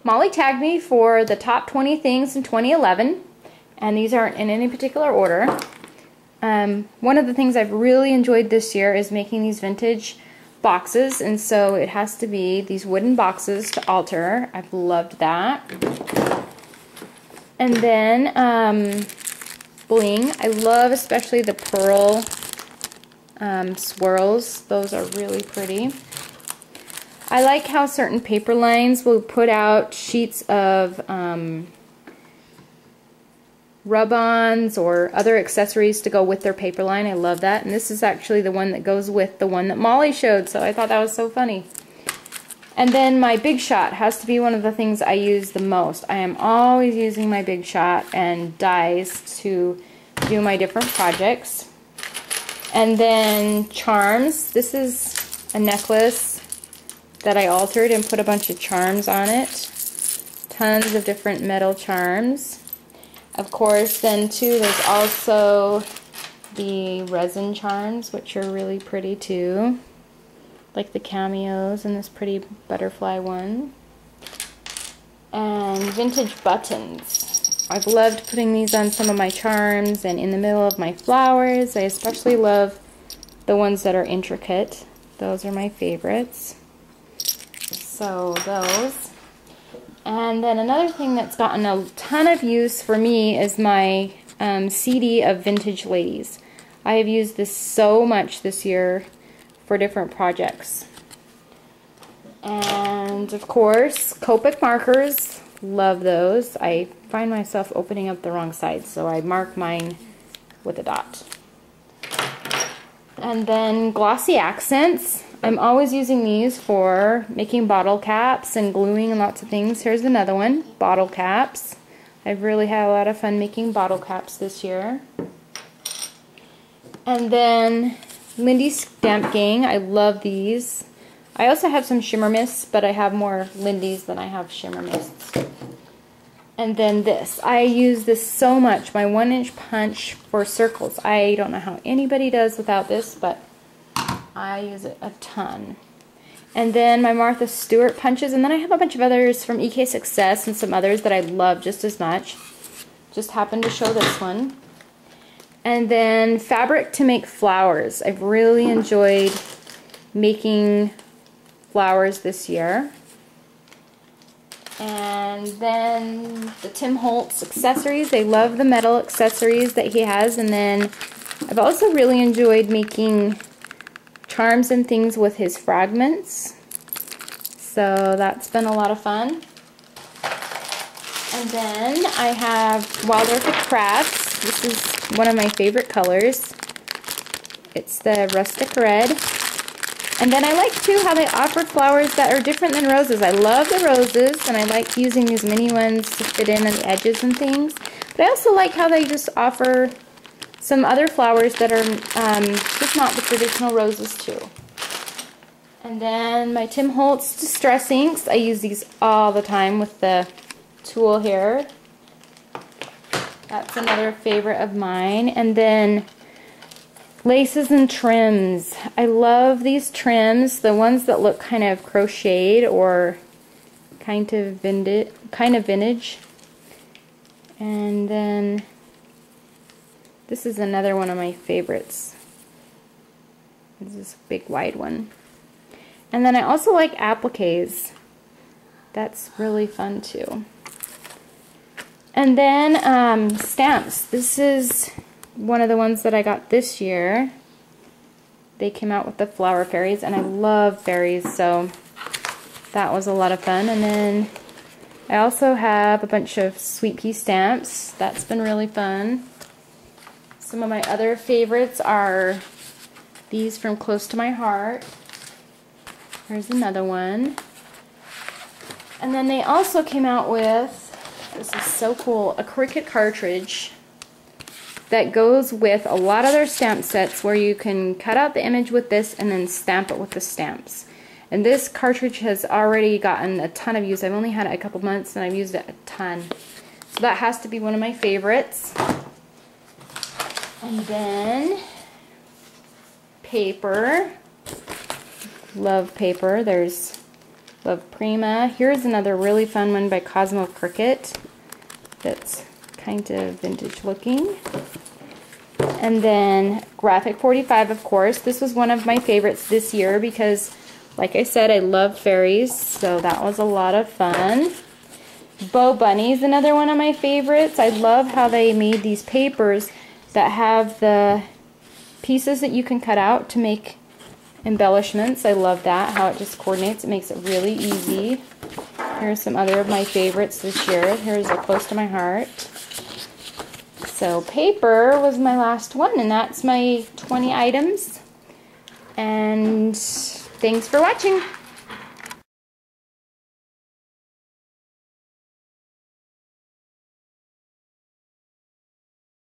Molly tagged me for the top 20 things in 2011, and these aren't in any particular order. One of the things I've really enjoyed this year is making these vintage boxes, and so it has to be these wooden boxes to alter. I've loved that. And then bling. I love especially the pearl swirls. Those are really pretty. I like how certain paper lines will put out sheets of rub-ons or other accessories to go with their paper line. I love that. And this is actually the one that goes with the one that Molly showed, so I thought that was so funny. And then my Big Shot has to be one of the things I use the most. I am always using my Big Shot and dies to do my different projects. And then charms. This is a necklace that I altered and put a bunch of charms on it. Tons of different metal charms. Of course, then too, there's also the resin charms, which are really pretty too. Like the cameos and this pretty butterfly one. And vintage buttons. I've loved putting these on some of my charms and in the middle of my flowers. I especially love the ones that are intricate. Those are my favorites. So those. And then another thing that's gotten a ton of use for me is my CD of vintage ladies. I have used this so much this year for different projects. And of course, Copic markers. Love those. I find myself opening up the wrong side, so I mark mine with a dot. And then Glossy Accents. I'm always using these for making bottle caps and gluing and lots of things. Here's another one, bottle caps. I've really had a lot of fun making bottle caps this year. And then Lindy Stamp Gang. I love these. I also have some shimmer mists, but I have more Lindy's than I have shimmer mists. And then this. I use this so much, my 1-inch punch for circles. I don't know how anybody does without this, but I use it a ton. And then my Martha Stewart punches, and then I have a bunch of others from Eek Success and some others that I love just as much. Just happened to show this one. And then fabric to make flowers. I've really enjoyed making flowers this year. And then the Tim Holtz accessories. I love the metal accessories that he has. And then I've also really enjoyed making charms and things with his fragments. So that's been a lot of fun. And then I have Wild Orchid Crafts. This is one of my favorite colors. It's the rustic red. And then I like too how they offer flowers that are different than roses. I love the roses, and I like using these mini ones to fit in on the edges and things. But I also like how they just offer some other flowers that are just not the traditional roses too. And then my Tim Holtz Distress Inks. I use these all the time with the tool here. That's another favorite of mine. And then laces and trims. I love these trims, the ones that look kind of crocheted or kind of vintage. And then this is another one of my favorites. This is a big wide one. And then I also like appliques. That's really fun too. And then stamps. This is one of the ones that I got this year. They came out with the flower fairies, and I love fairies, so that was a lot of fun. And then I also have a bunch of sweet pea stamps. That's been really fun. Some of my other favorites are these from Close to My Heart. Here's another one. And then they also came out with, this is so cool, a Cricut cartridge that goes with a lot of their stamp sets where you can cut out the image with this and then stamp it with the stamps. And this cartridge has already gotten a ton of use. I've only had it a couple months and I've used it a ton. So that has to be one of my favorites. And then paper. Love paper. There's Love Prima. Here's another really fun one by Cosmo Cricket that's kind of vintage looking. And then Graphic 45, of course. This was one of my favorites this year because, like I said, I love fairies, so that was a lot of fun. Bo Bunny's another one of my favorites. I love how they made these papers that have the pieces that you can cut out to make embellishments. I love that, how it just coordinates. It makes it really easy. Here's some other of my favorites this year. Here's a Close to My Heart. So paper was my last one, and that's my 20 items. And thanks for watching.